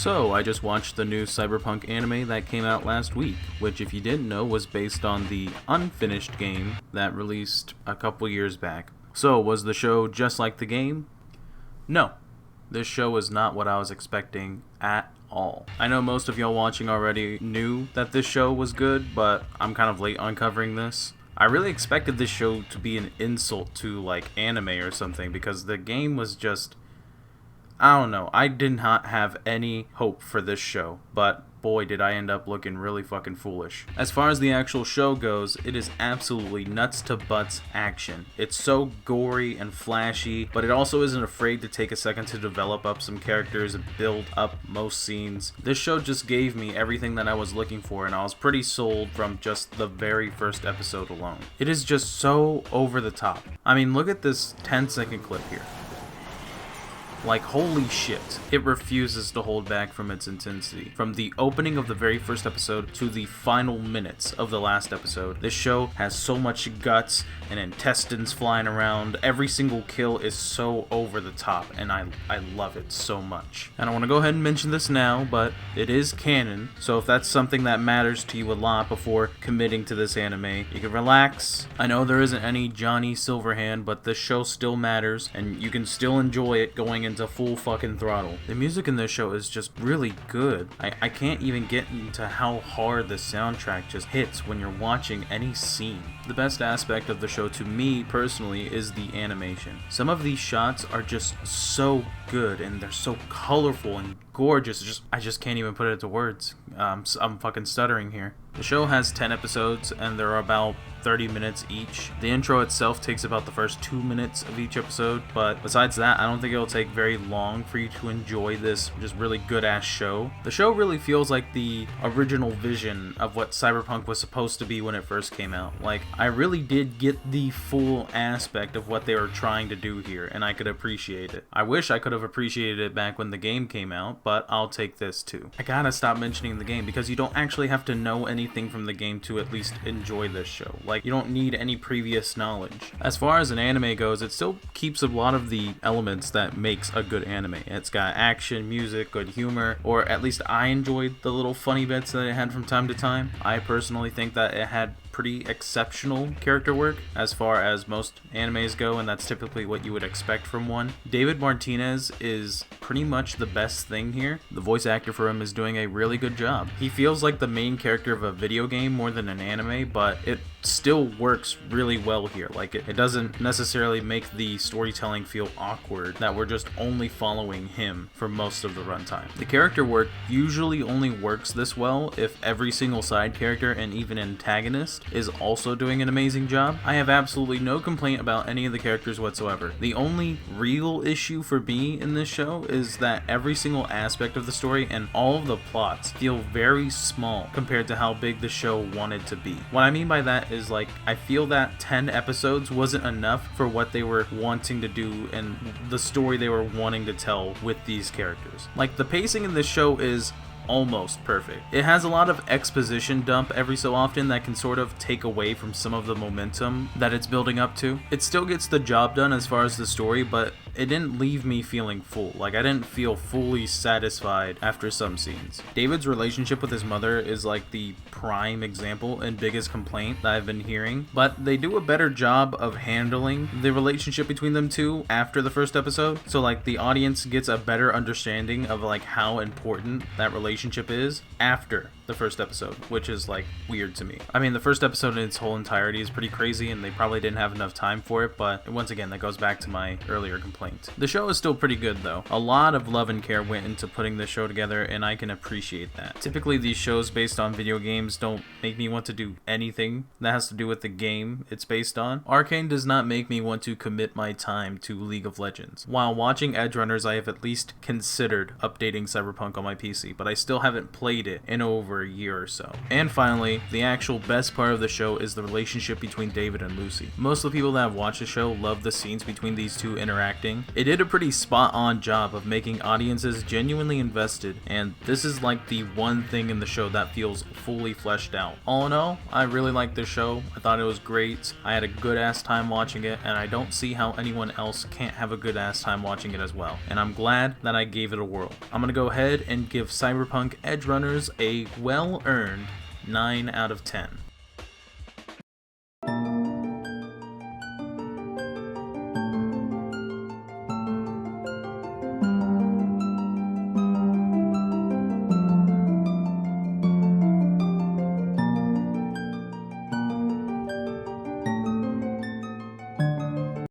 So, I just watched the new cyberpunk anime that came out last week, which if you didn't know was based on the unfinished game that released a couple years back. So, was the show just like the game? No. This show was not what I was expecting at all. I know most of y'all watching already knew that this show was good, but I'm kind of late on covering this. I really expected this show to be an insult to like anime or something because the game was just... I don't know. I did not have any hope for this show, but boy did I end up looking really fucking foolish. As far as the actual show goes, it is absolutely nuts to butts action. It's so gory and flashy, but it also isn't afraid to take a second to develop up some characters and build up most scenes. This show just gave me everything that I was looking for, and I was pretty sold from just the very first episode alone. It is just so over the top. I mean, look at this 10-second clip here. Like, holy shit. It refuses to hold back from its intensity. From the opening of the very first episode to the final minutes of the last episode, this show has so much guts and intestines flying around. Every single kill is so over the top, and I love it so much. And I want to go ahead and mention this now, but it is canon, so if that's something that matters to you a lot before committing to this anime, you can relax. I know there isn't any Johnny Silverhand, but this show still matters, and you can still enjoy it going into full fucking throttle. The music in this show is just really good. I can't even get into how hard the soundtrack just hits when you're watching any scene. The best aspect of the show to me personally is the animation. Some of these shots are just so good and they're so colorful and gorgeous. I just can't even put it into words. I'm fucking stuttering here. The show has 10 episodes and they're about 30 minutes each. The intro itself takes about the first 2 minutes of each episode, but besides that, I don't think it'll take very long for you to enjoy this just really good ass show. The show really feels like the original vision of what cyberpunk was supposed to be when it first came out. Like, I really did get the full aspect of what they were trying to do here, and I could appreciate it. I wish I could have appreciated it back when the game came out, but I'll take this too. I gotta stop mentioning the game because you don't actually have to know anything from the game to at least enjoy this show. Like, you don't need any previous knowledge. As far as an anime goes, it still keeps a lot of the elements that makes a good anime. It's got action, music, good humor, or at least I enjoyed the little funny bits that it had from time to time. I personally think that it had pretty exceptional character work as far as most animes go, and that's typically what you would expect from one. David Martinez is pretty much the best thing here. The voice actor for him is doing a really good job. He feels like the main character of a video game more than an anime, but it still works really well here. Like, it doesn't necessarily make the storytelling feel awkward that we're just only following him for most of the runtime. The character work usually only works this well if every single side character and even antagonist is also doing an amazing job. I have absolutely no complaint about any of the characters whatsoever. The only real issue for me in this show is that every single aspect of the story and all of the plots feel very small compared to how big the show wanted to be. What I mean by that is, like, I feel that 10 episodes wasn't enough for what they were wanting to do and the story they were wanting to tell with these characters. Like, the pacing in this show is almost perfect. It has a lot of exposition dump every so often that can sort of take away from some of the momentum that it's building up to. It still gets the job done as far as the story, but it didn't leave me feeling full. Like, I didn't feel fully satisfied after some scenes. David's relationship with his mother is like the prime example and biggest complaint that I've been hearing, but they do a better job of handling the relationship between them two after the first episode. So, like, the audience gets a better understanding of like how important that relationship is after the first episode, which is like weird to me. I mean, the first episode in its whole entirety is pretty crazy and they probably didn't have enough time for it, but once again, that goes back to my earlier complaint. The show is still pretty good though. A lot of love and care went into putting this show together, and I can appreciate that. Typically, these shows based on video games don't make me want to do anything that has to do with the game it's based on. Arcane does not make me want to commit my time to League of Legends. While watching Edgerunners, I have at least considered updating Cyberpunk on my PC, but I still haven't played it in over over a year or so. And finally, the actual best part of the show is the relationship between David and Lucy. Most of the people that have watched the show love the scenes between these two interacting. It did a pretty spot on job of making audiences genuinely invested, and this is like the one thing in the show that feels fully fleshed out. All in all, I really liked the show. I thought it was great. I had a good ass time watching it, and I don't see how anyone else can't have a good ass time watching it as well. And I'm glad that I gave it a whirl. I'm gonna go ahead and give Cyberpunk Edgerunners a well-earned 9 out of 10.